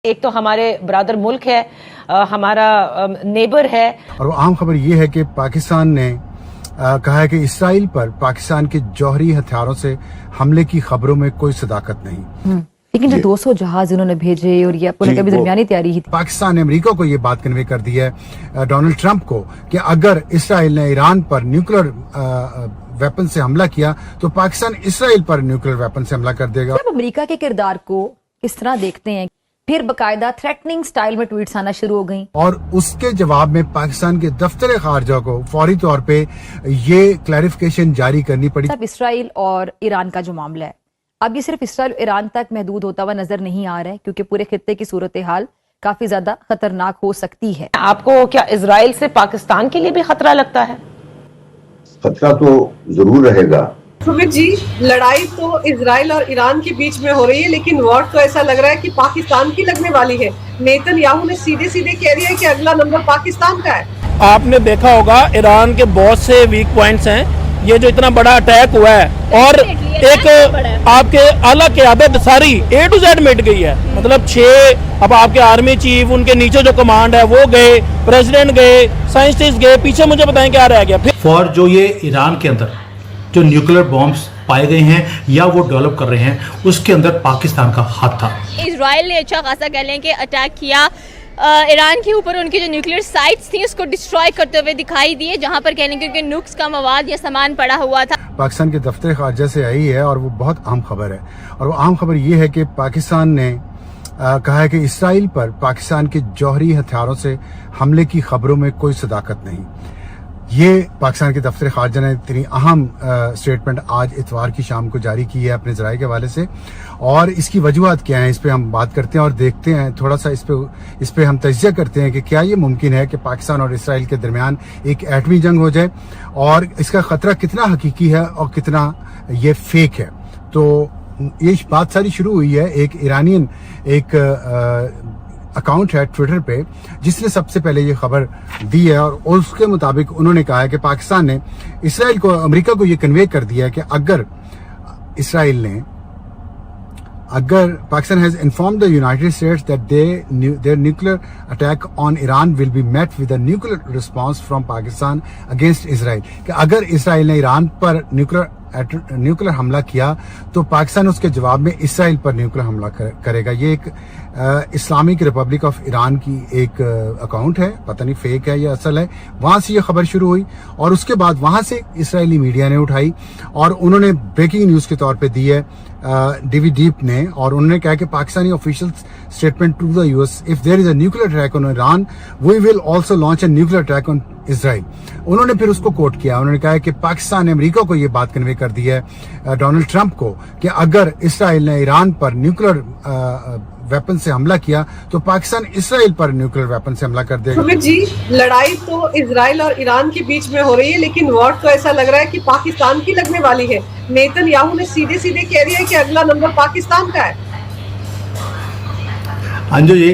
एक तो हमारे ब्रादर मुल्क है, हमारा नेबर है। और आम खबर ये है कि पाकिस्तान ने कहा है कि इसराइल पर पाकिस्तान के जौहरी हथियारों से हमले की खबरों में कोई सदाकत नहीं। लेकिन जो 200 जहाज उन्होंने भेजे और ये अपने कभी दरमियानी तैयारी ही थी। पाकिस्तान ने अमेरिका को ये बात कन्वे कर दी है, डोनाल्ड ट्रंप को, कि अगर इसराइल ने ईरान पर न्यूक्लियर वेपन से हमला किया तो पाकिस्तान इसराइल पर न्यूक्लियर वेपन से हमला कर देगा। अब अमेरिका के किरदार को किस तरह देखते हैं? फिर बकायदा थ्रेटनिंग स्टाइल में ट्वीट्स आना शुरू हो गई और उसके जवाब में पाकिस्तान के दफ्तर खारजा को फौरी तौर पे ये क्लैरिफिकेशन जारी करनी पड़ी। अब इसराइल और ईरान का जो मामला है, अब ये सिर्फ इसराइल और ईरान तक महदूद होता हुआ नजर नहीं आ रहा है, क्योंकि पूरे खित्ते की सूरत हाल काफी ज्यादा खतरनाक हो सकती है। आपको क्या इसराइल से पाकिस्तान के लिए भी खतरा लगता है? खतरा तो जरूर रहेगा। सुमित जी, लड़ाई तो इजराइल और ईरान के बीच में हो रही है, लेकिन वॉर तो ऐसा लग रहा है कि पाकिस्तान की लगने वाली है। नेतन्याहू ने सीधे सीधे कह दिया है कि अगला नंबर पाकिस्तान का है। आपने देखा होगा ईरान के बहुत से वीक पॉइंट्स हैं। ये जो इतना बड़ा अटैक हुआ है और एक आपके आला क़यादत सारी A to Z मिट गई है, मतलब 6 अब आपके आर्मी चीफ, उनके नीचे जो कमांड है वो गए, प्रेसिडेंट गए, साइंटिस्ट गए, पीछे मुझे बताएं क्या रह गया। फॉर जो ये ईरान के अंदर जो न्यूक्लियर बॉम्ब्स पाए गए हैं या वो डेवलप कर रहे हैं, उसके अंदर पाकिस्तान का हाथ था। इजराइल ने अच्छा खासा कह लें कि अटैक किया ईरान के ऊपर, उनकी जो न्यूक्लियर साइट्स थी उसको डिस्ट्रॉय करते हुए दिखाई दिए, जहां पर कह लें क्योंकि नुक्स का मवाद या सामान पड़ा हुआ था। पाकिस्तान के दफ्तर खारजा से आई है और वो बहुत अहम खबर है, और वो अहम खबर ये है कि पाकिस्तान ने कहा है कि इसराइल पर पाकिस्तान के जौहरी हथियारों से हमले की खबरों में कोई सदाकत नहीं। ये पाकिस्तान के दफ्तर खारजा ने इतनी अहम स्टेटमेंट आज इतवार की शाम को जारी की है अपने ज़राए के हवाले से, और इसकी वजूहत क्या है इस पे हम बात करते हैं और देखते हैं थोड़ा सा इस पे हम तज्ज़िया करते हैं कि क्या ये मुमकिन है कि पाकिस्तान और इसराइल के दरमियान एक एटमी जंग हो जाए, और इसका ख़तरा कितना हकीकी है और कितना ये फेक है। तो ये बात सारी शुरू हुई है एक ईरानियन अकाउंट है ट्विटर पे जिसने सबसे पहले ये खबर दी है, और उसके मुताबिक उन्होंने कहा है कि पाकिस्तान ने इसराइल को, अमेरिका को ये कन्वे कर दिया है कि अगर Pakistan has informed the United States that their nuclear attack on Iran will be met with a nuclear response from Pakistan against Israel, कि अगर इसराइल ने ईरान पर न्यूक्लियर हमला किया तो पाकिस्तान उसके जवाब में इसराइल पर न्यूक्लियर हमला करेगा। ये एक इस्लामिक रिपब्लिक ऑफ ईरान की एक अकाउंट है, पता नहीं फेक है या असल है, वहां से ये खबर शुरू हुई और उसके बाद वहां से इसराइली मीडिया ने उठाई और उन्होंने ब्रेकिंग न्यूज के तौर पे दी है डीवी डीप ने, और उन्होंने कहा कि Pakistani official statement to the US, if there is a nuclear attack on Iran we will also launch a nuclear attack on Israel. उन्होंने फिर उसको कोट किया, उन्होंने कहा कि पाकिस्तान ने अमेरिका को ये बात कन्वे कर दी है डोनाल्ड ट्रंप को, कि अगर इसराइल ने ईरान पर न्यूक्लियर वेपन से हमला किया तो पाकिस्तान इसराइल पर न्यूक्लियर वेपन से हमला कर देगा। सुमित जी, लड़ाई तो इजराइल और ईरान के बीच में हो रही है, लेकिन वॉर तो ऐसा लग रहा है कि पाकिस्तान की लगने वाली है। नेतन्याहू ने सीधे सीधे कह दिया है कि अगला नंबर पाकिस्तान का है। अंजू जी,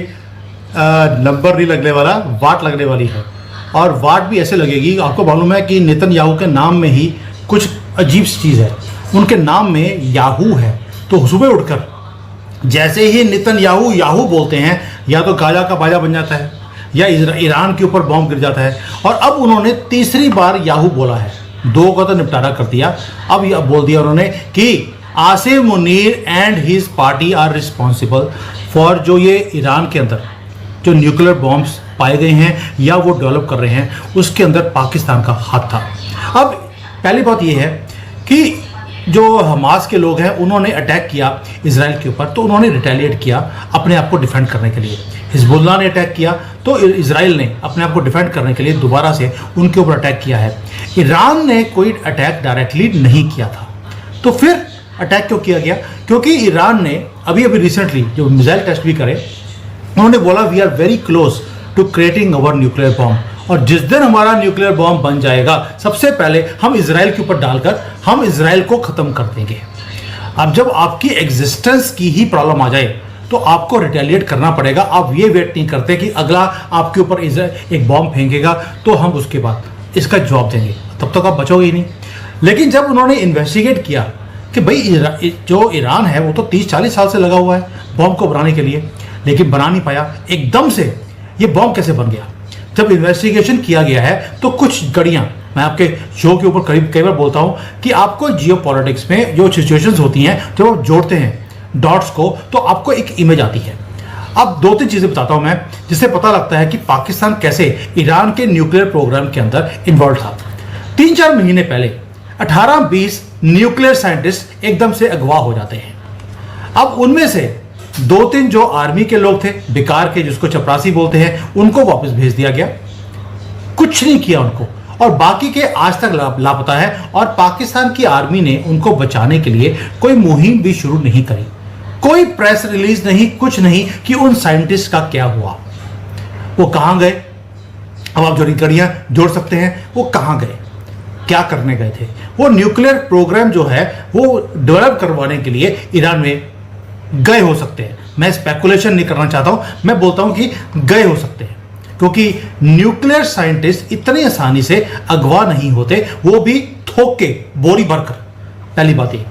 नंबर नहीं लगने वाला, वाट लगने वाली है, और वाट भी ऐसे लगेगी। आपको मालूम है कि नेतन्याहू के नाम में ही कुछ अजीब सी चीज़ है, उनके नाम में याहू है, तो सुबह उठकर जैसे ही नेतन्याहू याहू बोलते हैं या तो गाजा का बाजा बन जाता है या ईरान के ऊपर बॉम्ब गिर जाता है, और अब उन्होंने तीसरी बार याहू बोला है, 2 का तो निपटारा कर दिया, अब यह बोल दिया उन्होंने कि Asim Munir and his party are responsible for जो ये ईरान के अंदर जो न्यूक्लियर बॉम्ब्स पाए गए हैं या वो डेवलप कर रहे हैं, उसके अंदर पाकिस्तान का हाथ था। अब पहली बात ये है कि जो हमास के लोग हैं उन्होंने अटैक किया इजराइल के ऊपर, तो उन्होंने रिटेलिएट किया अपने आप को डिफेंड करने के लिए। हिजबुल्लाह ने अटैक किया तो इजराइल ने अपने आप को डिफेंड करने के लिए दोबारा से उनके ऊपर अटैक किया है। ईरान ने कोई अटैक डायरेक्टली नहीं किया था, तो फिर अटैक क्यों किया गया? क्योंकि ईरान ने अभी रिसेंटली जो मिसाइल टेस्ट भी करे, उन्होंने बोला we are very close to creating our nuclear bomb, और जिस दिन हमारा न्यूक्लियर बॉम्ब बन जाएगा सबसे पहले हम इजराइल के ऊपर डालकर हम इजराइल को ख़त्म कर देंगे। अब जब आपकी एग्जिस्टेंस की ही प्रॉब्लम आ जाए तो आपको रिटेलिएट करना पड़ेगा। आप ये वेट नहीं करते कि अगला आपके ऊपर एक बॉम्ब फेंकेगा तो हम उसके बाद इसका जवाब देंगे, तब तक आप बचोगे ही नहीं। लेकिन जब उन्होंने इन्वेस्टिगेट किया कि भाई जो ईरान है वो तो 30-40 साल से लगा हुआ है बॉम्ब को बनाने के लिए, लेकिन बना नहीं पाया। एकदम से ये बॉम्ब कैसे बन गया? जब इन्वेस्टिगेशन किया गया है तो कुछ कड़ियां, मैं आपके शो के ऊपर कई बार बोलता हूं कि आपको जियोपॉलिटिक्स में जो सिचुएशंस होती हैं, जब आप जोड़ते हैं डॉट्स को तो आपको एक इमेज आती है। अब 2-3 चीजें बताता हूं मैं, जिससे पता लगता है कि पाकिस्तान कैसे ईरान के न्यूक्लियर प्रोग्राम के अंदर इन्वॉल्व था। 3-4 महीने पहले 18-20 न्यूक्लियर साइंटिस्ट एकदम से अगवा हो जाते हैं। अब उनमें से 2-3 जो आर्मी के लोग थे, बेकार के, जिसको चपरासी बोलते हैं, उनको वापस भेज दिया गया। कुछ नहीं किया उनको, और बाकी के आज तक लापता है। और पाकिस्तान की आर्मी ने उनको बचाने के लिए कोई मुहिम भी शुरू नहीं करी, कोई प्रेस रिलीज नहीं, कुछ नहीं कि उन साइंटिस्ट का क्या हुआ, वो कहां गए। अब आप जो कड़ियां जोड़ सकते हैं, वो कहां गए, क्या करने गए थे। वो न्यूक्लियर प्रोग्राम जो है वो डेवलप करवाने के लिए ईरान में गए हो सकते हैं। मैं स्पेकुलेशन नहीं करना चाहता हूं, मैं बोलता हूं कि गए हो सकते हैं, क्योंकि न्यूक्लियर साइंटिस्ट इतनी आसानी से अगवा नहीं होते, वो भी थोक के बोरी भरकर। पहली बात ये।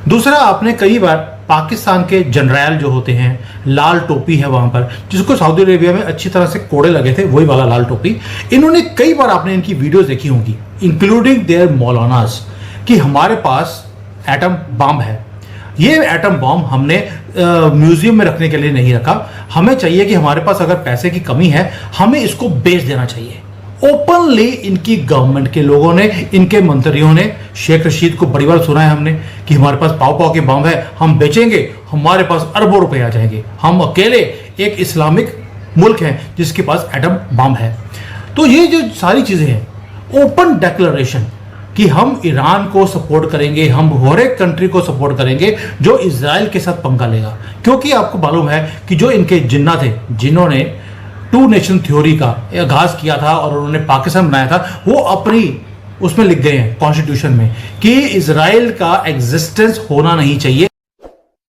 दूसरा, आपने कई बार पाकिस्तान के जनरल जो होते हैं, लाल टोपी है वहां पर, जिसको सऊदी अरेबिया में अच्छी तरह से कोड़े लगे थे, वही वाला लाल टोपी, इन्होंने कई बार आपने इनकी वीडियोस देखी होंगी, इंक्लूडिंग देयर मौलानास, कि हमारे पास एटम बम है। ये एटम बम हमने म्यूजियम में रखने के लिए नहीं रखा, हमें चाहिए कि हमारे पास अगर पैसे की कमी है, हमें इसको बेच देना चाहिए। ओपनली इनकी गवर्नमेंट के लोगों ने, इनके मंत्रियों ने, शेख रशीद को बड़ी बार सुना है हमने कि हमारे पास पाव के बम है, हम बेचेंगे, हमारे पास अरबों रुपए आ जाएंगे, हम अकेले एक इस्लामिक मुल्क हैं जिसके पास एटम बम है। तो ये जो सारी चीजें हैं, ओपन डिक्लेरेशन कि हम ईरान को सपोर्ट करेंगे, हम हर एक कंट्री को सपोर्ट करेंगे जो इजराइल के साथ पंगा लेगा। क्योंकि आपको मालूम है कि जो इनके जिन्ना थे, जिन्होंने 2 नेशन थ्योरी का आगाज किया था और उन्होंने पाकिस्तान बनाया था, वो अपनी उसमें लिख गए हैं कॉन्स्टिट्यूशन में कि इजराइल का एग्जिस्टेंस होना नहीं चाहिए।